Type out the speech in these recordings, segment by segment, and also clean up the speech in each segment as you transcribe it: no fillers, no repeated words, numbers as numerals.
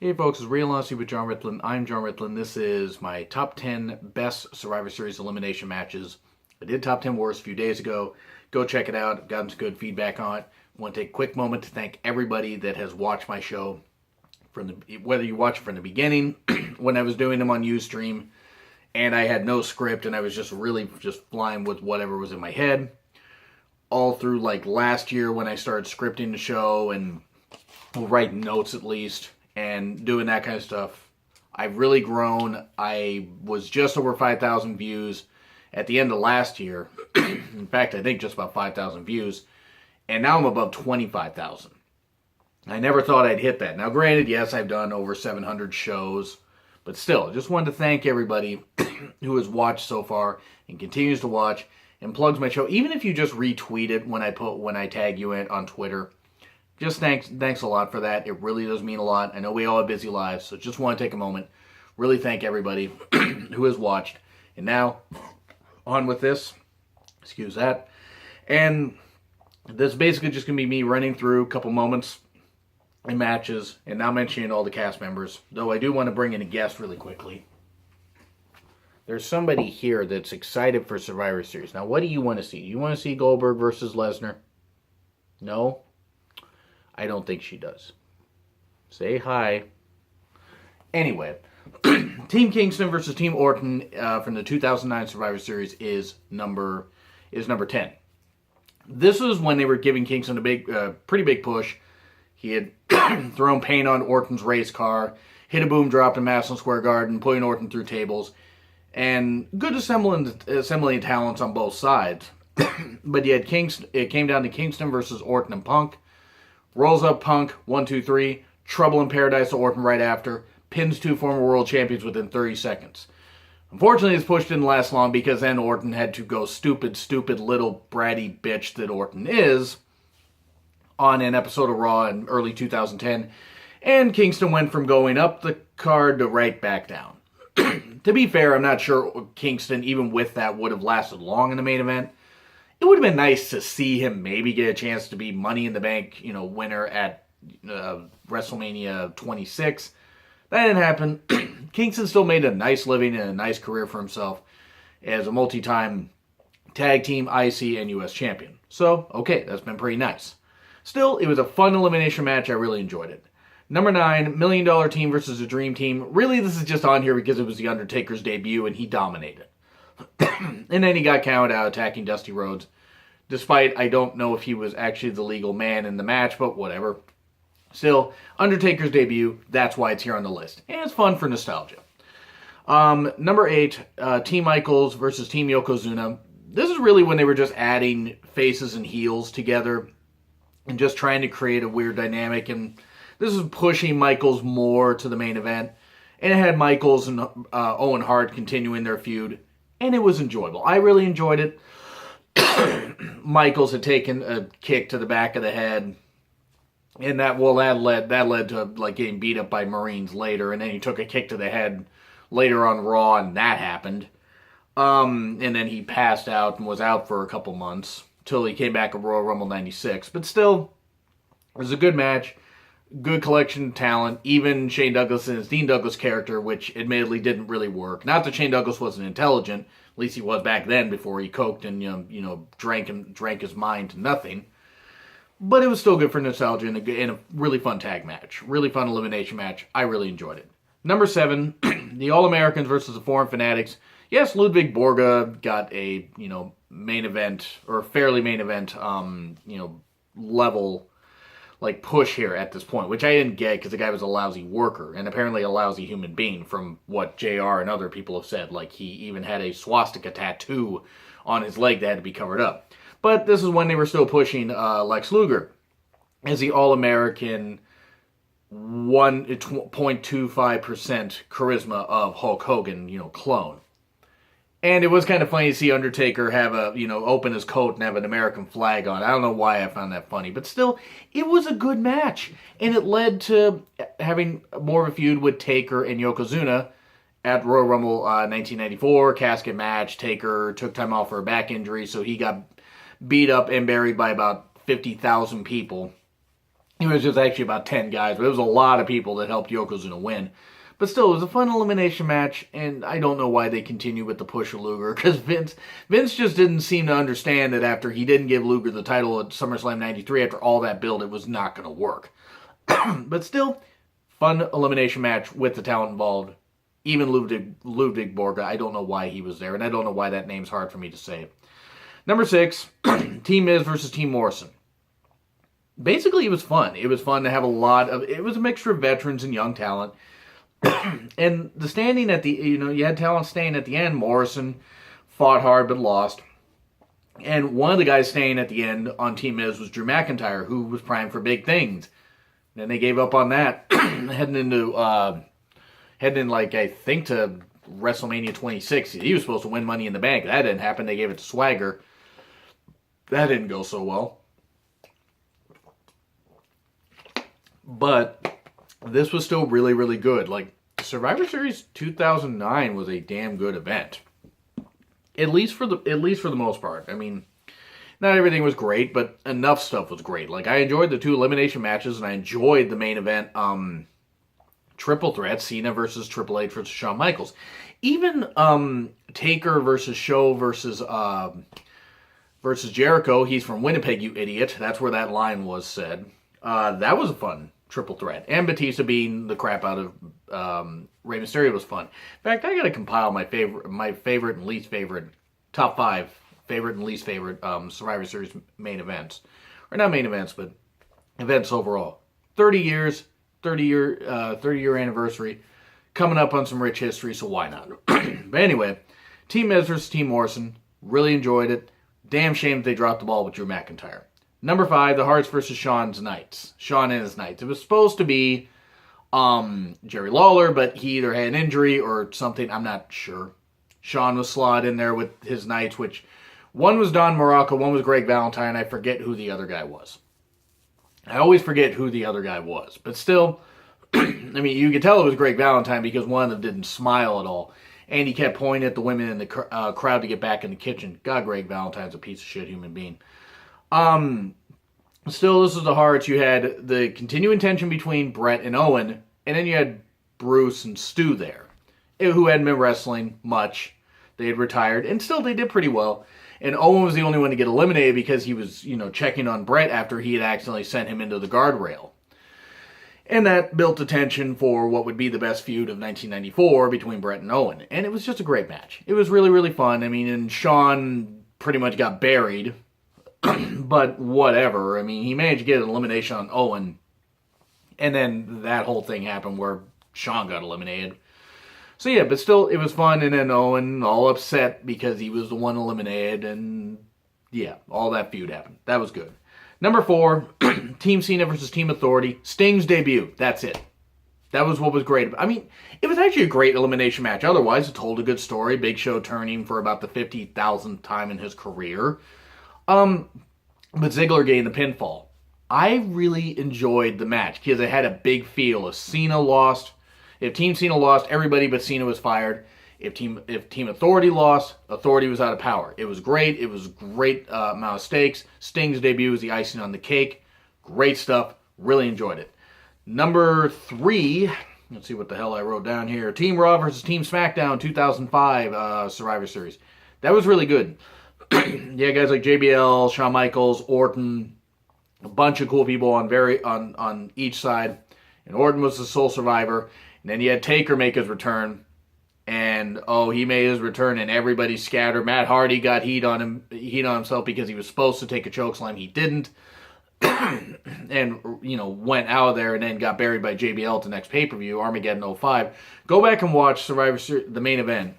Hey folks, it's Real Honesty with John Ritlin. I'm John Ritlin. This is my top 10 best Survivor Series elimination matches. I did top 10 worst a few days ago. Go check it out. I've gotten some good feedback on it. I want to take a quick moment to thank everybody that has watched my show, whether you watch it from the beginning, when I was doing them on Ustream, and I had no script, and I was just really just flying with whatever was in my head, all through like last year when I started scripting the show and writing notes at least, and doing that kind of stuff. I've really grown. I was just over 5,000 views at the end of last year. In fact, I think just about 5,000 views. And now I'm above 25,000. I never thought I'd hit that. Now, granted, yes, I've done over 700 shows. But still, just wanted to thank everybody who has watched so far and continues to watch and plugs my show. Even if you just retweet it when I tag you in on Twitter. Just thanks a lot for that. It really does mean a lot. I know we all have busy lives, so just want to take a moment, really thank everybody who has watched. And now, on with this. Excuse that. And this is basically just going to be me running through a couple moments in matches, and now mentioning all the cast members. Though I do want to bring in a guest really quickly. There's somebody here that's excited for Survivor Series. Now, what do you want to see? Do you want to see Goldberg versus Lesnar? No? I don't think she does. Say hi. Anyway, Team Kingston versus Team Orton from the 2009 Survivor Series is number 10. This was when they were giving Kingston a pretty big push. He had thrown paint on Orton's race car, hit a boom drop in Madison Square Garden, putting Orton through tables, and good assembling talents on both sides. But you had it came down to Kingston versus Orton and Punk. Rolls up Punk, 1, 2, 3. Trouble in Paradise to Orton right after. Pins two former world champions within 30 seconds. Unfortunately, this push didn't last long because then Orton had to go stupid little bratty bitch that Orton is on an episode of Raw in early 2010. And Kingston went from going up the card to right back down. To be fair, I'm not sure Kingston, even with that, would have lasted long in the main event. It would have been nice to see him maybe get a chance to be Money in the Bank, winner at WrestleMania 26. That didn't happen. Kingston still made a nice living and a nice career for himself as a multi-time tag team, IC, and US champion. So, okay, that's been pretty nice. Still, it was a fun elimination match. I really enjoyed it. Number 9, $1 Million Team versus the Dream Team. Really, this is just on here because it was The Undertaker's debut and he dominated. And then he got counted out attacking Dusty Rhodes. Despite, I don't know if he was actually the legal man in the match, but whatever. Still, Undertaker's debut, that's why it's here on the list. And it's fun for nostalgia. Number 8, Team Michaels versus Team Yokozuna. This is really when they were just adding faces and heels together and just trying to create a weird dynamic. And this is pushing Michaels more to the main event. And it had Michaels and Owen Hart continuing their feud. And it was enjoyable. I really enjoyed it. Michaels had taken a kick to the back of the head. And that led to like getting beat up by Marines later. And then he took a kick to the head later on Raw, and that happened. And then he passed out and was out for a couple months till he came back at Royal Rumble 96. But still, it was a good match. Good collection of talent. Even Shane Douglas and his Dean Douglas character, which admittedly didn't really work. Not that Shane Douglas wasn't intelligent. At least he was back then before he coked and drank his mind to nothing. But it was still good for nostalgia and a really fun tag match. Really fun elimination match. I really enjoyed it. Number 7, the All-Americans versus the Foreign Fanatics. Yes, Ludwig Borga got a, main event, or fairly main event, level, like, push here at this point, which I didn't get because the guy was a lousy worker and apparently a lousy human being from what JR and other people have said. Like, he even had a swastika tattoo on his leg that had to be covered up. But this is when they were still pushing Lex Luger as the All-American 1.25% charisma of Hulk Hogan, clone. And it was kind of funny to see Undertaker have open his coat and have an American flag on. I don't know why I found that funny, but still, it was a good match. And it led to having more of a feud with Taker and Yokozuna at Royal Rumble 1994, casket match. Taker took time off for a back injury, so he got beat up and buried by about 50,000 people. It was just actually about 10 guys, but it was a lot of people that helped Yokozuna win. But still, it was a fun elimination match, and I don't know why they continue with the push of Luger, because Vince just didn't seem to understand that after he didn't give Luger the title at SummerSlam 93, after all that build, it was not going to work. But still, fun elimination match with the talent involved. Even Ludwig Borga, I don't know why he was there, and I don't know why that name's hard for me to say. Number 6, Team Miz versus Team Morrison. Basically, it was fun. It was fun to have it was a mixture of veterans and young talent. And the standing at the, you had talent staying at the end. Morrison fought hard but lost. And one of the guys staying at the end on Team Miz was Drew McIntyre, who was primed for big things. Then they gave up on that, heading in like, I think, to WrestleMania 26. He was supposed to win Money in the Bank. That didn't happen. They gave it to Swagger. That didn't go so well. But this was still really, really good. Like, Survivor Series 2009 was a damn good event. At least for the most part. I mean, not everything was great, but enough stuff was great. Like, I enjoyed the 2 elimination matches, and I enjoyed the main event, triple threat, Cena versus Triple H versus Shawn Michaels. Even Taker versus Show versus Jericho. He's from Winnipeg, you idiot. That's where that line was said. That was a fun triple threat. And Batista beating the crap out of Rey Mysterio was fun. In fact, I gotta compile my favorite and least favorite, top 5 favorite and least favorite Survivor Series main events. Or not main events, but events overall. 30 year anniversary. Coming up on some rich history, so why not? But anyway, Team Miz versus Team Morrison. Really enjoyed it. Damn shame that they dropped the ball with Drew McIntyre. Number 5, the Hearts versus Shawn's Knights. Shawn and his Knights. It was supposed to be Jerry Lawler, but he either had an injury or something. I'm not sure. Shawn was slotted in there with his Knights, which one was Don Morocco, one was Greg Valentine. I forget who the other guy was. I always forget who the other guy was. But still, I mean, you could tell it was Greg Valentine because one of them didn't smile at all. And he kept pointing at the women in the crowd to get back in the kitchen. God, Greg Valentine's a piece of shit human being. Still, this is the Hearts. You had the continuing tension between Brett and Owen, and then you had Bruce and Stu there, who hadn't been wrestling much. They had retired, and still they did pretty well. And Owen was the only one to get eliminated because he was, checking on Brett after he had accidentally sent him into the guardrail. And that built the tension for what would be the best feud of 1994 between Brett and Owen. And it was just a great match. It was really, really fun. I mean, and Shawn pretty much got buried. But whatever. I mean, he managed to get an elimination on Owen. And then that whole thing happened where Shawn got eliminated. So yeah, but still, it was fun. And then Owen all upset because he was the one eliminated. And yeah, all that feud happened. That was good. Number 4, Team Cena versus Team Authority. Sting's debut. That's it. That was what was great. I mean, it was actually a great elimination match. Otherwise, it told a good story. Big Show turning for about the 50,000th time in his career. But Ziggler gained the pinfall. I really enjoyed the match because it had a big feel. If Team Cena lost, everybody but Cena was fired. If Team Authority lost, Authority was out of power. It was great. It was great amount of stakes. Sting's debut was the icing on the cake. Great stuff. Really enjoyed it. Number 3, let's see what the hell I wrote down here. Team Raw versus Team SmackDown 2005 Survivor Series. That was really good. Yeah, guys like JBL, Shawn Michaels, Orton, a bunch of cool people on each side. And Orton was the sole survivor. And then you had Taker make his return. And he made his return and everybody scattered. Matt Hardy got heat on himself because he was supposed to take a chokeslam. He didn't. And, went out of there and then got buried by JBL at the next pay-per-view, Armageddon 05. Go back and watch Survivor Series, the main event.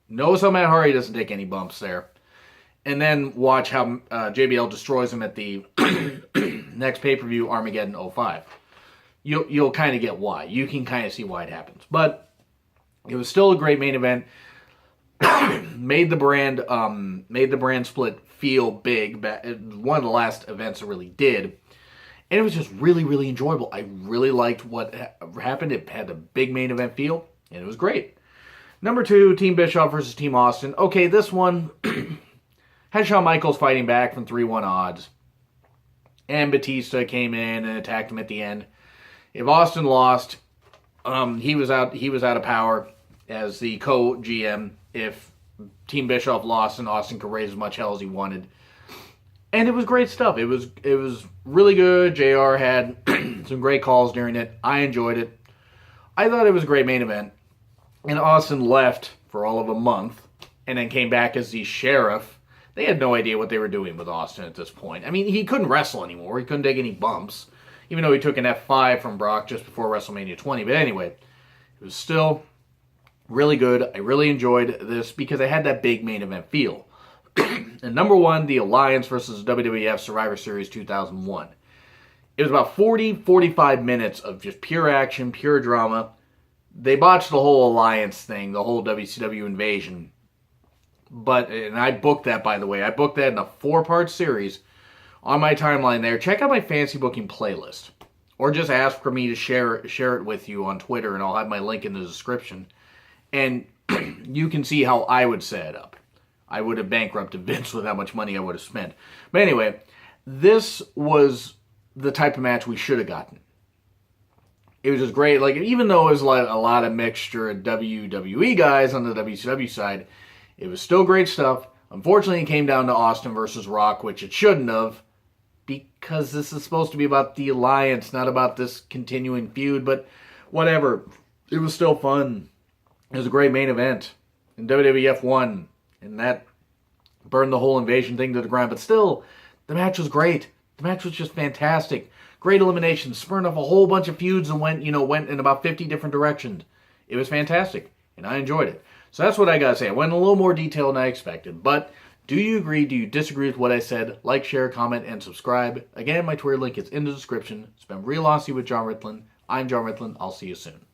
Notice how Matt Hardy doesn't take any bumps there. And then watch how JBL destroys him at the next pay-per-view, Armageddon 05. You'll kind of get why. You can kind of see why it happens. But it was still a great main event. made the brand split feel big. One of the last events it really did. And it was just really, really enjoyable. I really liked what happened. It had a big main event feel, and it was great. Number 2, Team Bischoff versus Team Austin. Okay, this one had Shawn Michaels fighting back from 3-1 odds. and Batista came in and attacked him at the end. If Austin lost, he was out of power as the co-GM. If Team Bischoff lost, and Austin could raise as much hell as he wanted. And it was great stuff. It was really good. JR had some great calls during it. I enjoyed it. I thought it was a great main event. And Austin left for all of a month and then came back as the sheriff. They had no idea what they were doing with Austin at this point. I mean, he couldn't wrestle anymore. He couldn't take any bumps, even though he took an F5 from Brock just before WrestleMania 20. But anyway, it was still really good. I really enjoyed this because I had that big main event feel. And number one, the Alliance versus WWF Survivor Series 2001. It was about 45 minutes of just pure action, pure drama. They botched the whole Alliance thing, the whole WCW invasion. And I booked that, by the way. I booked that in a 4-part series on my timeline there. Check out my fantasy booking playlist. Or just ask for me to share it with you on Twitter, and I'll have my link in the description. And you can see how I would set it up. I would have bankrupted Vince with how much money I would have spent. But anyway, this was the type of match we should have gotten. It was just great. Like, even though it was like a lot of mixture of WWE guys on the WCW side, it was still great stuff. Unfortunately, it came down to Austin versus Rock, which it shouldn't have, because this is supposed to be about the Alliance, not about this continuing feud. But whatever. It was still fun. It was a great main event. And WWF won. And that burned the whole invasion thing to the ground. But still, the match was great. The match was just fantastic. Great elimination. Spurned off a whole bunch of feuds and went in about 50 different directions. It was fantastic. And I enjoyed it. So that's what I gotta say. I went in a little more detail than I expected. But do you agree? Do you disagree with what I said? Like, share, comment, and subscribe. Again, my Twitter link is in the description. It's been real awesome with John Ritlin. I'm John Ritlin. I'll see you soon.